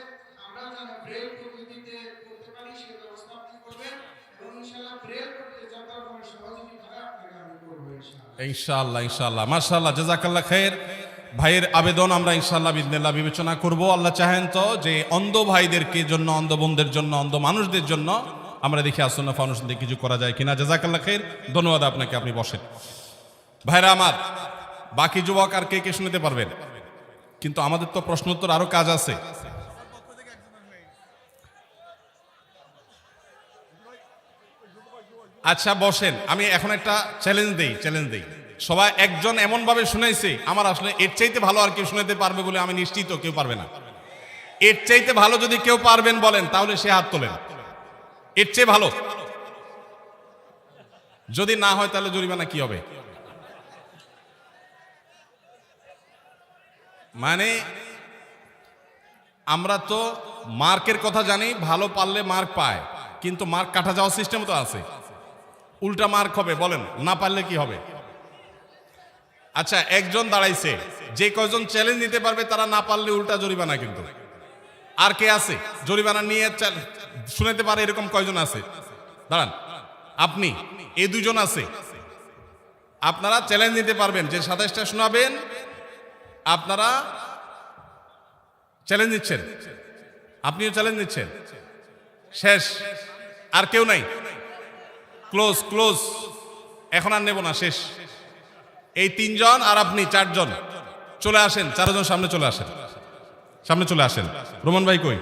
আমরা যেন ব্রেল পদ্ধতিতে পড়তে পারি সেই ব্যবস্থা আপনি করবেন। এবং ইনশাআল্লাহ ব্রেল পদ্ধতি যত রকমের সহযোগিতা হয় আপনাকে আমি করবো ইনশাআল্লাহ। ইনশাআল্লাহ মাশাআল্লাহ, জাযাকাল্লাহ খায়ের। ভাইয়ের আবেদন আমরা ইনশাআল্লাহ বিদিনিল্লাহ বিবেচনা করব। আল্লাহ চাহেন তো যে অন্ধ ভাইদেরকে জন্য, অন্ধ বোনদের জন্য, অন্ধ মানুষদের জন্য আমরা দেখি আসন্না ফাউন্ডেশন দিয়ে কিছু করা যায় কিনা। জাযাকাল্লাহ খায়ের, ধন্যবাদ আপনাকে, আপনি বসেন। ভাইরা আমার, বাকি যুবক আর কে কে শুনতে পারবেন? কিন্তু আমাদের তো প্রশ্নোত্তর আরো কাজ আছে। আচ্ছা বসেন, আমি এখন একটা চ্যালেঞ্জ দেই। সবাই একজন এমন ভাবে শুনাইছে, আমার আসলে এর চাইতে ভালো আর কেউ শুনাইতে পারবে বলে আমি নিশ্চিত কেউ পারবে না। এর চাইতে ভালো যদি কেউ পারবেন বলেন তাহলে সে হাত তোলেন। এর চেয়ে ভালো যদি না হয় তাহলে জরিমানা কি হবে? মানে আমরা তো মার্কের কথা জানি, ভালো পারলে মার্ক পায়, কিন্তু মার্ক কাটা যাওয়ার সিস্টেম তো আছে। উল্টা মার্ক হবে, বলেন না পারলে কি হবে? আচ্ছা একজন দাঁড়াইছে, যে কয়জন চ্যালেঞ্জ নিতে পারবে তারা না পারলে উল্টা জরিমানা। কিন্তু আর কে আছে জরিমানা নিয়ে শুনাইতে পারে এরকম কয়জন আছে? দাঁড়ান, আপনি, এই দুজন আছে। আপনারা চ্যালেঞ্জ নিতে পারবেন যে 27টা শোনাবেন, আপনারা চ্যালেঞ্জ নিচ্ছেন, আপনিও চ্যালেঞ্জ নিচ্ছেন। শেষ, আর কেউ নাই। ক্লোজ, এখন আর নেব না, শেষ। এই 3 জন আর আপনি 4 জন চলে আসেন, 4 জন সামনে চলে আসেন। রোমান ভাই কই?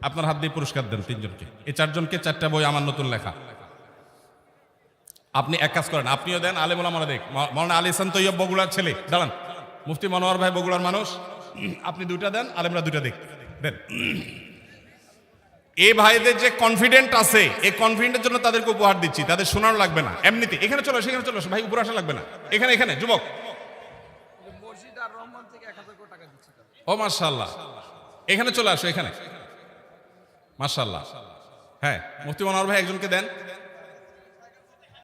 আপনার হাত দিয়ে পুরস্কার দেন 3 জনকে। এই 4 জনকে 4টা বই আমার নতুন লেখা। আপনি এক কাজ করেন, আপনিও দেন, আলেম ওলামারা দেখ। মাওলানা আলী হাসান তৈয়ব বগুড়ার ছেলে, দাঁড়ান। মুফতি মনোয়ার ভাই বগুড়ার মানুষ, আপনি 2টা দেন, আলেমরা 2টা দেন। এই ভাইদের যে কনফিডেন্ট আছে, এই কনফিডেন্টের জন্য তাদেরকে উপহার দিচ্ছি। তাদের শোনানো লাগবে না, এমনিতে এখানে চলো, সেখানে চলো ভাই, উপরে আসা লাগবে না। এখানে যুবক, ও মাশাআল্লাহ, এখানে চলে আসো, এখানে মাশাআল্লাহ। হ্যাঁ, মুফতি মনোয়ার ভাই একজনকে দেন।